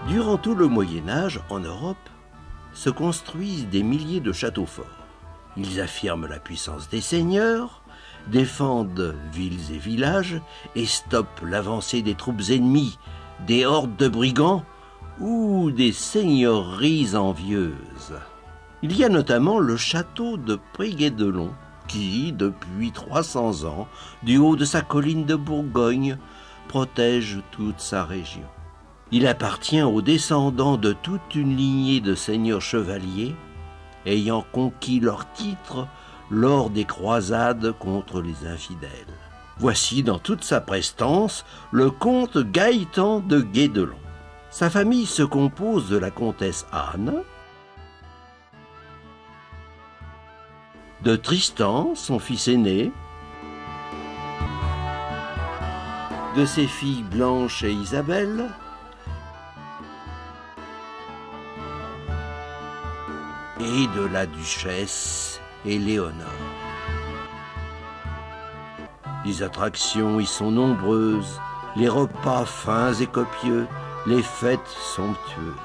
Durant tout le Moyen-Âge, en Europe, se construisent des milliers de châteaux forts. Ils affirment la puissance des seigneurs, défendent villes et villages et stoppent l'avancée des troupes ennemies, des hordes de brigands ou des seigneuries envieuses. Il y a notamment le château de Priguet-d'Olon qui, depuis 300 ans, du haut de sa colline de Bourgogne, protège toute sa région. Il appartient aux descendants de toute une lignée de seigneurs chevaliers ayant conquis leur titre lors des croisades contre les infidèles. Voici dans toute sa prestance le comte Gaëtan de Guédelon. Sa famille se compose de la comtesse Anne, de Tristan, son fils aîné, de ses filles Blanche et Isabelle, et de la duchesse Éléonore. Les attractions y sont nombreuses, les repas fins et copieux, les fêtes somptueuses.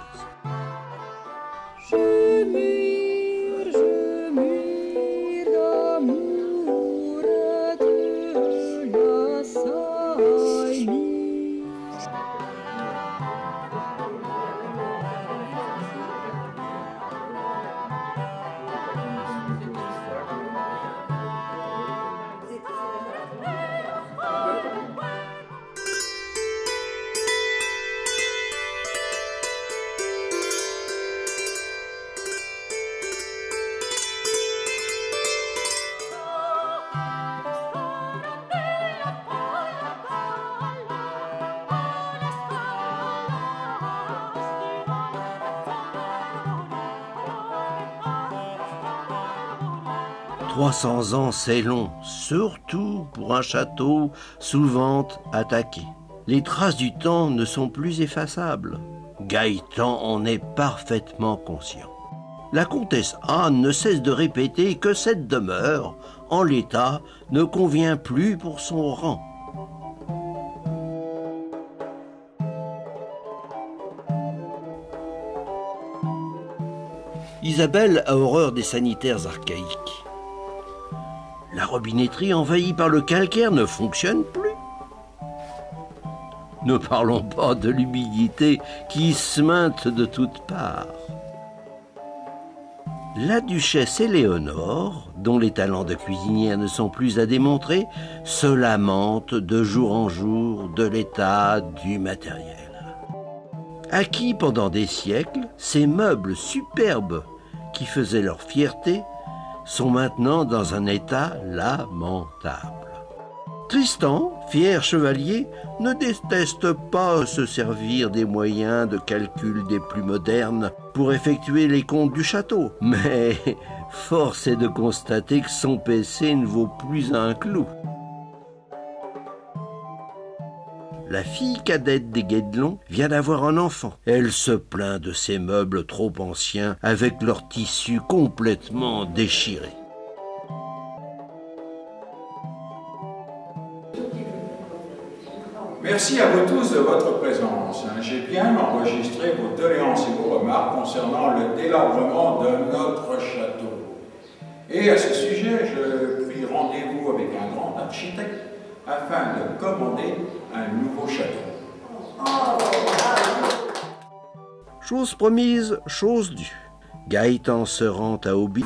« 300 ans, c'est long, surtout pour un château souvent attaqué. Les traces du temps ne sont plus effaçables. Gaëtan en est parfaitement conscient. La comtesse Anne ne cesse de répéter que cette demeure, en l'état, ne convient plus pour son rang. Isabelle a horreur des sanitaires archaïques. La robinetterie envahie par le calcaire ne fonctionne plus. Ne parlons pas de l'humidité qui suinte de toutes parts. La duchesse Éléonore, dont les talents de cuisinière ne sont plus à démontrer, se lamente de jour en jour de l'état du matériel. Acquis pendant des siècles, ces meubles superbes qui faisaient leur fierté sont maintenant dans un état lamentable. Tristan, fier chevalier, ne déteste pas se servir des moyens de calcul des plus modernes pour effectuer les comptes du château. Mais force est de constater que son PC ne vaut plus un clou. La fille cadette des Guédelon vient d'avoir un enfant. Elle se plaint de ces meubles trop anciens avec leur tissu complètement déchiré. Merci à vous tous de votre présence. J'ai bien enregistré vos doléances et vos remarques concernant le délabrement de notre château. Et à ce sujet, je pris rendez-vous avec un grand architecte afin de commander un nouveau château. Chose promise, chose due. Gaëtan se rend à Auby